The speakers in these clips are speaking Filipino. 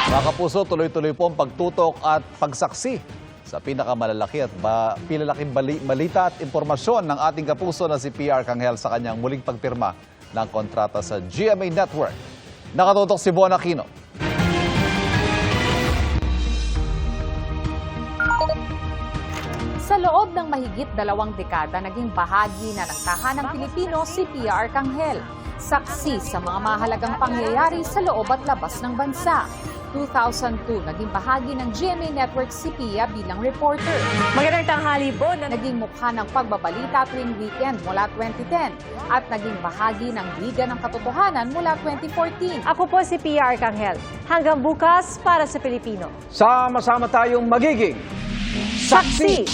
Mga kapuso, tuloy-tuloy po ang pagtutok at pagsaksi sa pinakamalalaki at pinalaking balita at impormasyon ng ating kapuso na si PR Kanghel sa kanyang muling pagpirma ng kontrata sa GMA Network. Nakatutok si Bon Aquino. Sa loob ng mahigit 2 dekada, naging bahagi na ng tahanang Pilipino si PR Kanghel. Saksi sa mga mahalagang pangyayari sa loob at labas ng bansa. 2002, naging bahagi ng GMA Network si Pia bilang reporter. Magandang tanghali po. Naging mukha ng pagbabalita tuwing weekend mula 2010 at naging bahagi ng Liga ng Katotohanan mula 2014. Ako po si PR Kanghel. Hanggang bukas para sa Pilipino. Sama-sama tayong magiging saksi!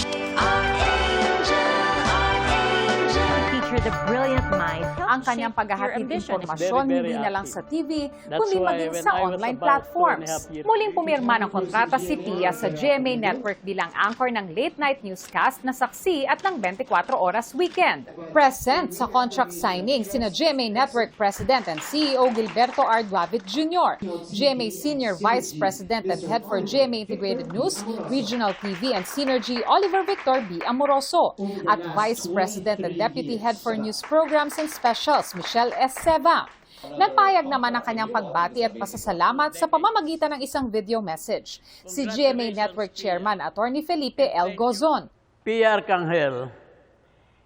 Feature the brilliant mind. Ang kanyang paghahatid impormasyon hindi na lang sa TV, kundi maging sa online platforms. Muling pumirma ng kontrata si Pia sa GMA Network bilang anchor ng late-night newscast na Saksi at ng 24 Oras Weekend. Present sa contract signing sina GMA Network President and CEO Gilberto R. Duavit Jr., GMA Senior Vice President and Head for GMA Integrated News, Regional TV and Synergy Oliver Victor B. Amoroso, at Vice President and Deputy Head for News Programs and Specials Michelle S. Seva. Nagpayag naman ang kanyang pagbati at pasasalamat sa pamamagitan ng isang video message si GMA Network Chairman Attorney Felipe L. Gozon. PR Kanghel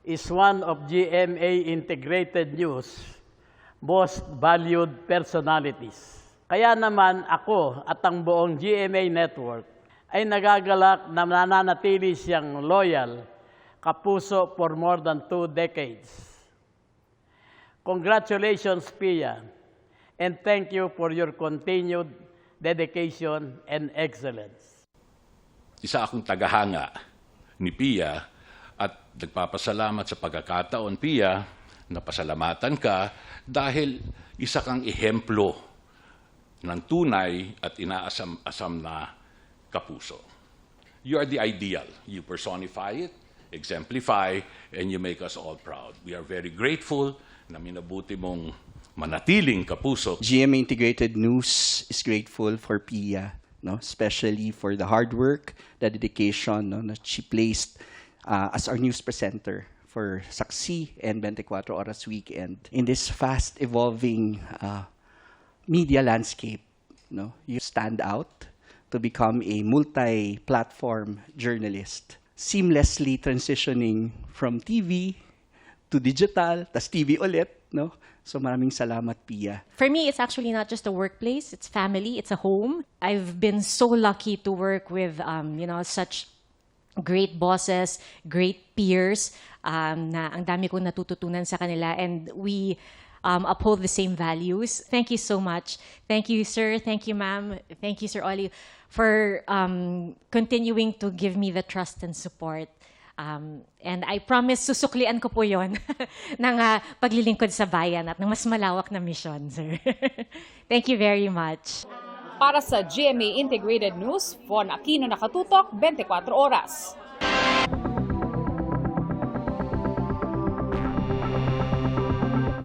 is one of GMA Integrated News' most valued personalities. Kaya naman ako at ang buong GMA Network ay nagagalak na nananatili siyang loyal kapuso for more than 2 decades. Congratulations, Pia, and thank you for your continued dedication and excellence. Isa akong tagahanga ni Pia at nagpapasalamat sa pagkakataon, Pia, na pasalamatan ka dahil isa kang ehemplo ng tunay at inaasam-asam na kapuso. You are the ideal. You personify it, exemplify, and you make us all proud. We are very grateful na minabuti mong manatiling kapuso. GMA Integrated News is grateful for Pia, no? Especially for the hard work, the dedication, no, that she placed as our news presenter for Saksi and 24 Oras Weekend. In this fast-evolving media landscape, no, you stand out to become a multi-platform journalist, seamlessly transitioning from TV to digital, tas TV ulit, no? So maraming salamat, Pia. For me, it's actually not just a workplace, it's family, it's a home. I've been so lucky to work with, such great bosses, great peers, na ang dami kong natututunan sa kanila, and we uphold the same values. Thank you so much. Thank you, sir. Thank you, ma'am. Thank you, Sir Oli, for continuing to give me the trust and support. And I promise, susuklian ko po yon ng paglilingkod sa bayan at ng mas malawak na misyon, sir. Thank you very much. Para sa GMA Integrated News, Bon Aquino, Nakatutok, 24 Oras.